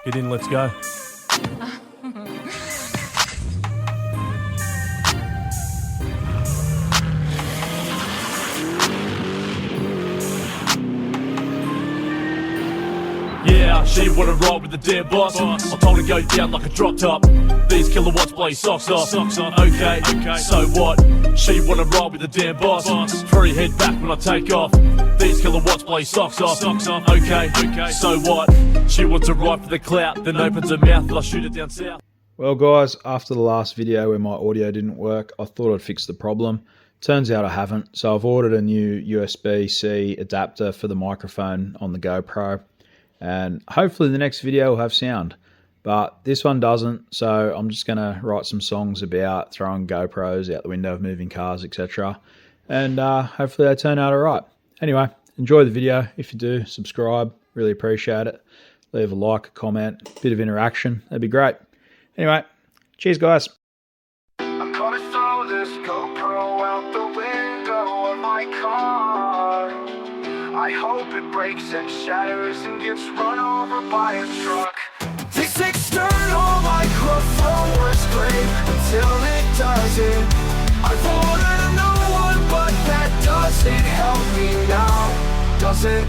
Get in, let's go. Yeah, she wanna ride with the damn boss. I told her go down like a drop top. These kilowatts blaze socks off. Okay, so what? She wanna ride with the damn boss. Hurry head back when I take off. These kilowatts blaze socks off. Okay, so what? She wants to ride for the clout, then opens her mouth and I shoot it down south. Well guys, after the last video where my audio didn't work, I thought I'd fix the problem. Turns out I haven't, so I've ordered a new USB-C adapter for the microphone on the GoPro. And hopefully the next video will have sound, but this one doesn't, so I'm just going to write some songs about throwing GoPros out the window of moving cars, etc. And hopefully they turn out alright. Anyway, enjoy the video. If you do, subscribe, really appreciate it. Leave a like, a comment, a bit of interaction, that'd be great. Anyway, cheers guys. I'm gonna throw this GoPro out the window of my car. I hope it breaks and shatters and gets run over by a truck. This external microphone was great until it doesn't. I've ordered a new one, but that doesn't help me now, does it?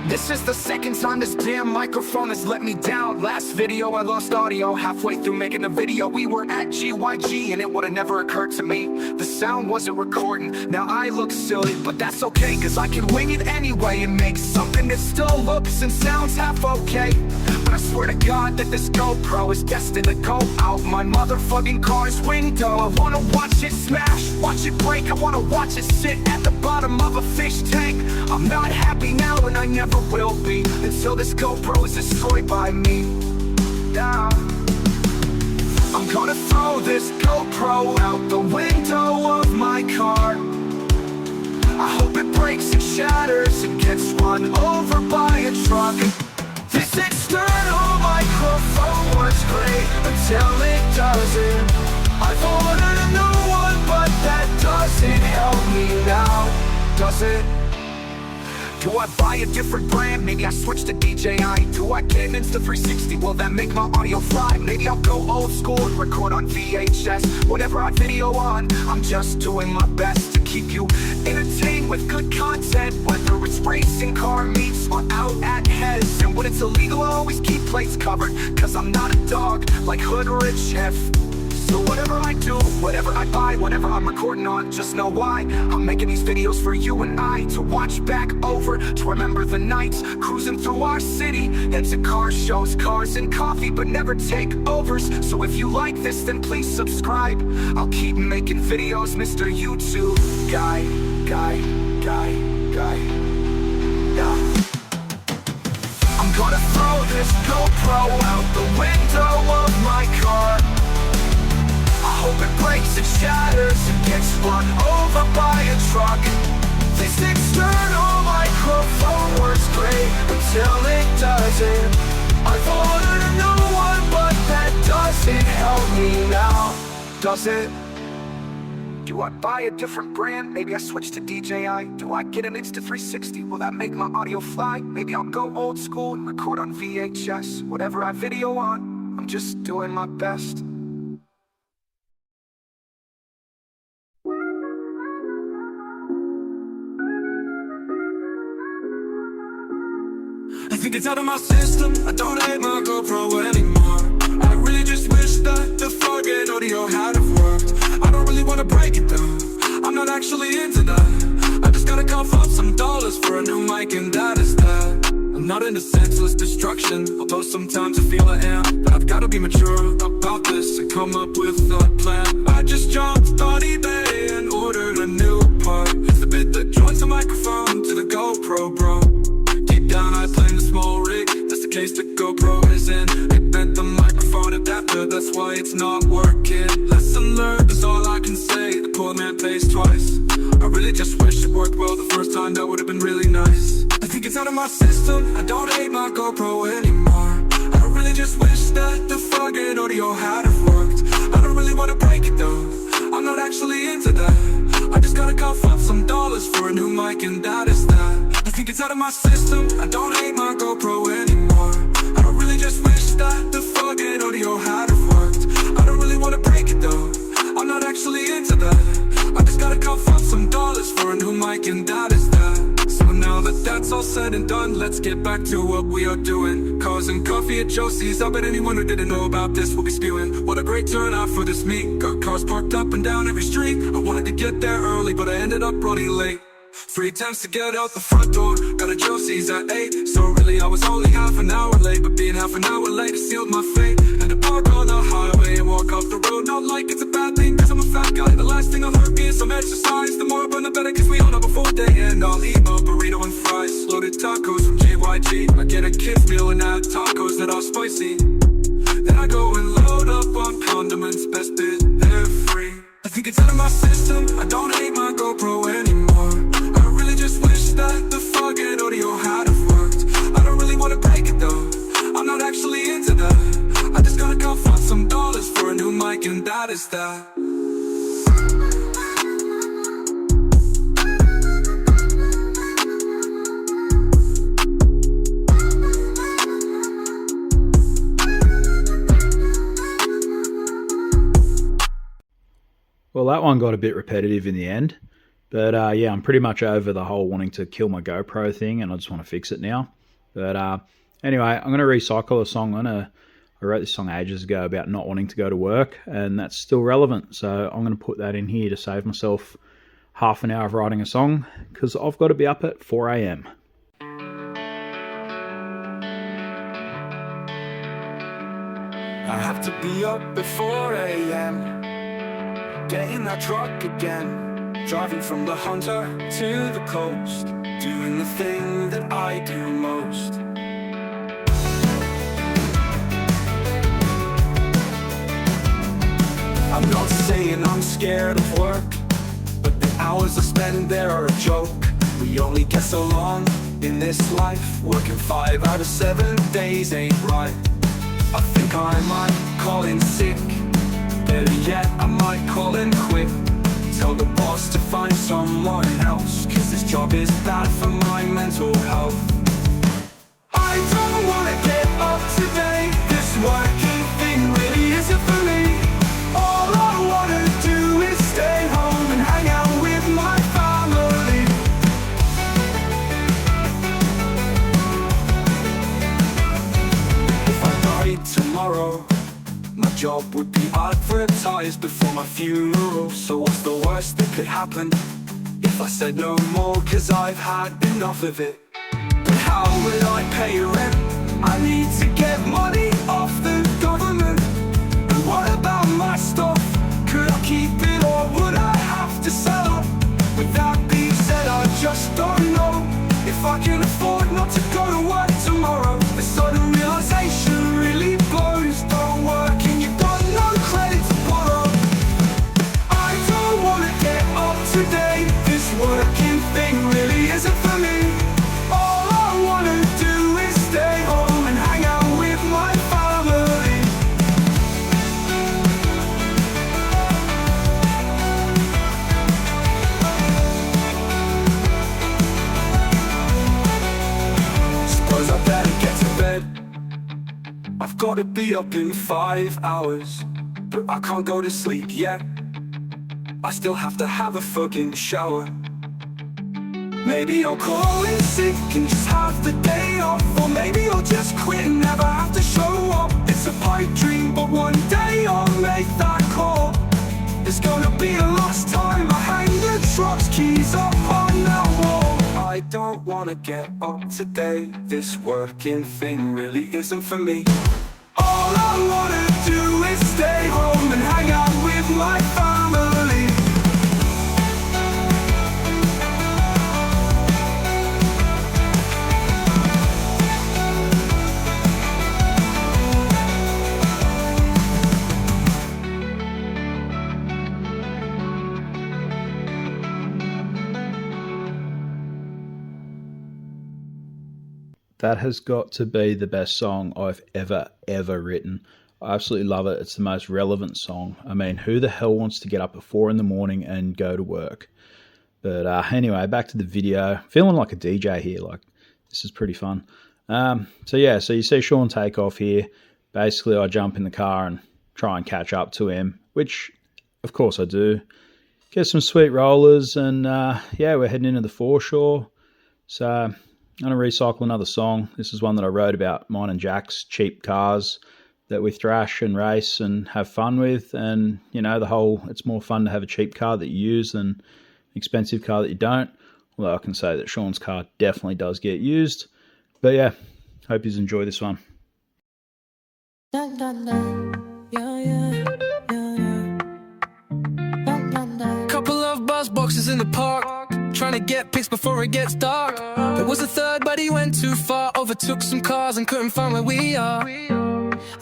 This is the second time this damn microphone has let me down. Last video I lost audio halfway through making the video. We were at GYG and it would've never occurred to me the sound wasn't recording. Now I look silly, but that's okay, cause I can wing it anyway and make something that still looks and sounds half okay. But I swear to God that this GoPro is destined to go out my motherfucking car's window. I wanna watch it smash, watch it break. I wanna watch it sit at the bottom of a fish tank. I'm not happy now and I never will be until this GoPro is destroyed by me. Down. I'm gonna throw this GoPro out the window of my car. I hope it breaks and shatters and gets run over by a truck. This external microphone was great until it doesn't. I've ordered a new one, but that doesn't help me now, does it? Do I buy a different brand? Maybe I switch to DJI. Do I get an Insta360? Will that make my audio fly? Maybe I'll go old school and record on VHS. Whatever I video on, I'm just doing my best to keep you entertained with good content. Whether it's racing car meets or out at Hez. And when it's illegal, I always keep plates covered, cause I'm not a dog like Hood or a Chef. So whatever I do, whatever I buy, whatever I'm recording on, just know why I'm making these videos for you and I to watch back over, to remember the nights cruising through our city, and to car shows, cars and coffee, but never takeovers. So if you like this, then please subscribe. I'll keep making videos, Mr. YouTube guy. Yeah. I'm gonna throw this GoPro out the window of my car. I hope it breaks and shatters and gets run over by a truck. This external microphone works great until it doesn't. I've ordered a new one, but that doesn't help me now, does it? Do I buy a different brand? Maybe I switch to DJI. Do I get an Insta360? Will that make my audio fly? Maybe I'll go old school and record on VHS. Whatever I video on, I'm just doing my best. I think it's out of my system. I don't hate my GoPro anymore. I really just wish that the fucking audio had have worked. I don't really wanna break it though, I'm not actually into that. I just gotta cough up some dollars for a new mic and that is that. I'm not into senseless destruction, although sometimes I feel I am. But I've gotta be mature about this and come up with a plan. I just jumped on eBay and ordered a new part. It's the bit that joins the microphone to the GoPro, bro. Down, I claim the small rig, that's the case the GoPro is in. It bent the microphone adapter, that's why it's not working. Lesson learned is all I can say, the poor man pays twice. I really just wish it worked well the first time, that would have been really nice. I think it's out of my system, I don't hate my GoPro anymore. I don't really just wish that the fucking audio had have worked. I don't really wanna break it though, I'm not actually into that. I just gotta cough up some dollars for a new mic and that is that. I think it's out of my system, I don't hate my GoPro anymore. I don't really just and done, let's get back to what we are doing. Cars and coffee at Josie's, I bet anyone who didn't know about this will be spewing. What a great turnout for this meet. Got cars parked up and down every street. I wanted to get there early, but I ended up running late. 3 attempts to get out the front door, got a Josie's at 8. So really I was only half an hour late, but being half an hour late sealed my fate. Had to park on the highway and walk off the road, not like it's a bad thing, cause I'm a fat guy. The last thing I'll hurt me is some exercise. The more I burn the better, cause we all know before day end I'll eat my burrito and fries. Loaded tacos from JYG, I get a kid's meal and add tacos that are spicy. Then I go and load up on condiments, best bit, they're free. I think it's out of my system, I don't hate my GoPro anymore. Just wish that the fucking audio had have worked. I don't really want to break it though, I'm not actually into that. I just gotta go find some dollars for a new mic and that is that. Well, that one got a bit repetitive in the end. But yeah, I'm pretty much over the whole wanting to kill my GoPro thing, and I just want to fix it now. But anyway, I'm going to recycle a song. I wrote this song ages ago about not wanting to go to work, and that's still relevant. So I'm going to put that in here to save myself half an hour of writing a song, because I've got to be up at 4 a.m. I have to be up at 4 a.m. Get in that truck again. Driving from the Hunter to the coast, doing the thing that I do most. I'm not saying I'm scared of work, but the hours I spend there are a joke. We only get so long in this life, working 5 out of 7 days ain't right. I think I might call in sick, better yet I might call in quick. Tell the boss to find someone else, cause this job is bad for my mental health. I don't wanna get up today, this working thing really isn't for me. All I wanna do is stay home and hang out with my family. If I died tomorrow, my job would be advertised before my funeral. So what's the worst that could happen if I said no more, cause I've had enough of it. But how would I pay rent? I need to get money off the government. And what about my stuff? Could I keep it or would I have to sell up? With that being said, I just don't know if I can afford not to go to work tomorrow. The sudden realization really blows. Don't work and you got no credit to borrow. I don't wanna get up today, this working thing really isn't for me. All I wanna do is stay home and hang out with my family. Suppose I better get to bed. I've gotta be up in 5 hours, but I can't go to sleep yet. I still have to have a fucking shower. Maybe I'll call in sick and just have the day off, or maybe I'll just quit and never have to show up. It's a pipe dream, but one day I'll make that call. It's gonna be a lost time. I hang the truck's keys up on that wall. I don't wanna get up today, this working thing really isn't for me. All I wanna do is stay home and hang out with my family. That has got to be the best song I've ever written. I absolutely love it. It's the most relevant song. I mean, who the hell wants to get up at 4 in the morning and go to work? But anyway, back to the video. Feeling like a DJ here. Like, this is pretty fun. So yeah, so you see Sean take off here. Basically, I jump in the car and try and catch up to him, which, of course, I do. Get some sweet rollers, and yeah, we're heading into the foreshore. So I'm going to recycle another song. This is one that I wrote about mine and Jack's cheap cars that we thrash and race and have fun with. And, you know, it's more fun to have a cheap car that you use than an expensive car that you don't. Although I can say that Sean's car definitely does get used. But yeah, hope you enjoy this one. Couple of buzz boxes in the park, trying to get pics before it gets dark. There was a third, but he went too far, overtook some cars and couldn't find where we are.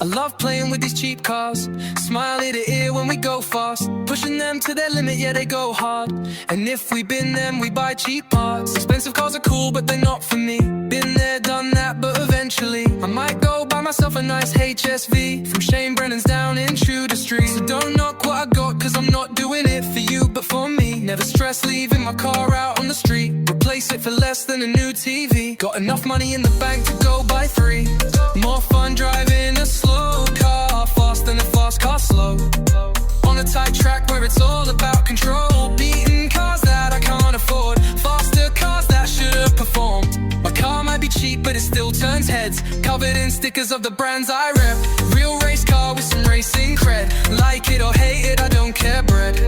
I love playing with these cheap cars, smile ear to ear when we go fast, pushing them to their limit, yeah they go hard. And if we bin them, we buy cheap parts. Expensive cars are cool, but they're not for me. Been there, done that, but eventually I might go buy myself a nice HSV from Shane Brennan's down in Tudor Street. So don't knock what I got, cause I'm not doing it for you, but for me. Never stress leaving my car out on the street, replace it for less than a new TV. Got enough money in the bank to go buy 3. More fun driving a slow car, fast than a fast car slow. On a tight track where it's all about control, beating cars that I can't afford, faster cars that should have performed. My car might be cheap, but it still turns heads, covered in stickers of the brands I rep. Real race car with some racing cred, like it or hate it, I don't care, bread.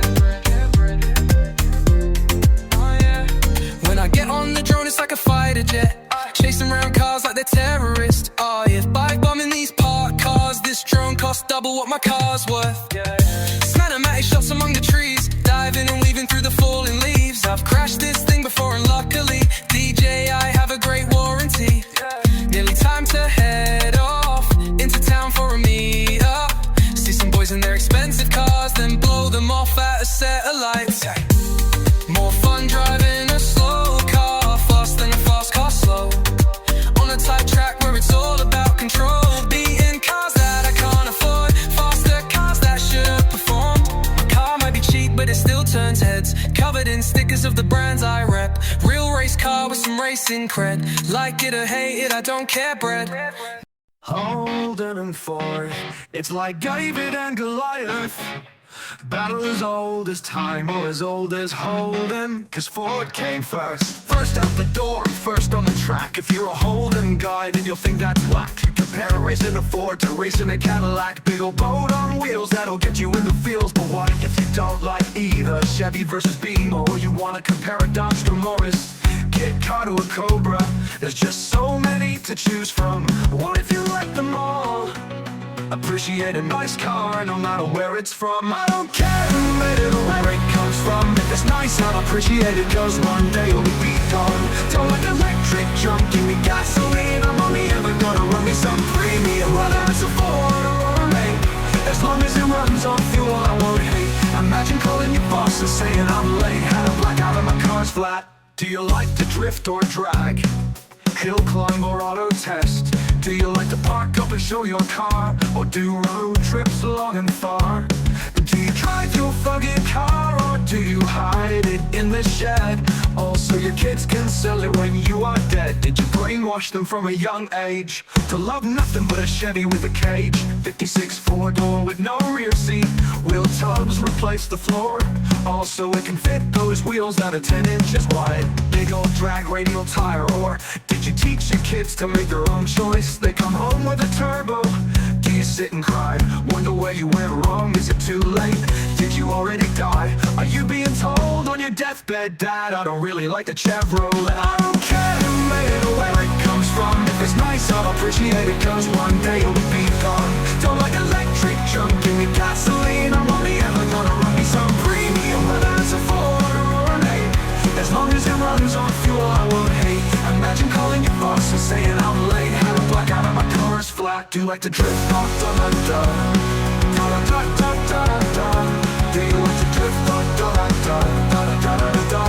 When I get on the drone, it's like a fighter jet, chasing around cars like they're terrorists. Oh yeah, bike bombing these parked cars. This drone costs double what my car's worth. Cinematic shots among the trees, diving and weaving through the falling leaves. I've crashed this thing before and luckily, DJ, I have a great warranty. Nearly time to head off into town for a meet up. See some boys in their expensive cars, then blow them off at a set of lights. More fun driving a slow car, fast than a fast car slow. On a tight track where it's all about control, beating cars that I can't afford, faster cars that should have performed. My car might be cheap, but it still turns heads, covered in stickers of the brands I rep. Real race car with some racing cred, like it or hate it, I don't care, bread. Holden and Ford, it's like David and Goliath. Battle as old as time or as old as Holden, cause Ford came first. First out the door, first on the track. If you're a Holden guy, then you'll think that's whack. Compare racing a Ford to racing a Cadillac. Big old boat on wheels that'll get you in the fields. But what if you don't like either? Chevy versus Beam, or you wanna compare a Dodge to Morris, Kit Car to a Cobra? There's just so many to choose from. What if you like them all? Appreciate a nice car no matter where it's from. I don't care who made it or where it comes from. If it's nice, I'll appreciate it, cause one day you'll be gone. Don't like electric junk, give me gasoline. I'm only ever gonna run me some premium, whether it's a Ford or a Ray. As long as it runs on fuel, I won't hate. Imagine calling your boss and saying I'm late. Had a blackout and my car's flat. Do you like to drift or drag? Hill climb or auto test? Do you like to park up and show your car, or do road trips long and far? Do you drive your fucking car, or do you hide it in the shed? Also your kids can sell it when you are dead. Did you brainwash them from a young age to love nothing but a Chevy with a cage? 56 4-door with no rear seat, wheel tubs replace the floor. Also it can fit those wheels that are 10 inches wide. Big old drag radial tire. Or did you teach your kids to make their own choice? They come home with a turbo. Do you sit and cry, wonder where you went wrong? Is it too late? Did you already die? Are you being told on your deathbed, Dad, I don't really like the Chevrolet? I don't care who made it or where it comes from. If it's nice, I'll appreciate it, cause one day you'll be gone. Don't like electric junk, give me gasoline. I'm only ever gonna run me some premium, whether it's a Ford or an 8. As long as it runs on fuel, I won't hate. Imagine calling your boss and saying I'm late. Had a blackout and my car's flat. Do you like to drift off da-da-da? Da-da-da-da-da-da. Do you like to drift off da-da-da? Da-da-da-da-da.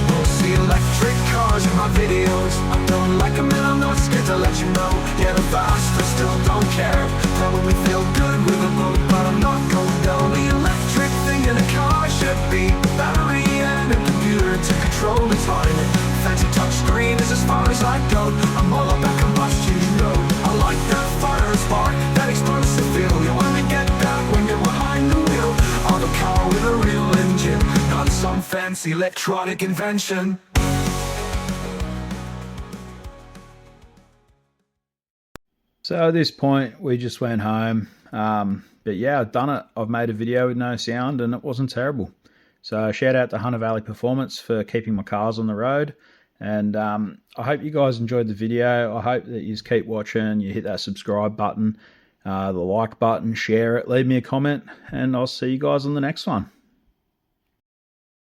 We'll see electric cars in my videos. I don't like them and I'm not scared to let you know. Yeah, the fast, I still don't care. Probably feel good with a boat, but I'm not going down. The electric thing in a car should be battery and a computer to control the timing. Fancy touchscreen is as far as I go. I'm all about combustion, you know. I like that fire spark, that explosive feel. You only get that when you're behind the wheel of a car with a real engine, not some fancy electronic invention. So at this point, we just went home. But yeah, I've done it. I've made a video with no sound and it wasn't terrible. So shout out to Hunter Valley Performance for keeping my cars on the road. And I hope you guys enjoyed the video. I hope that you just keep watching. You hit that subscribe button, the like button, share it, leave me a comment, and I'll see you guys on the next one.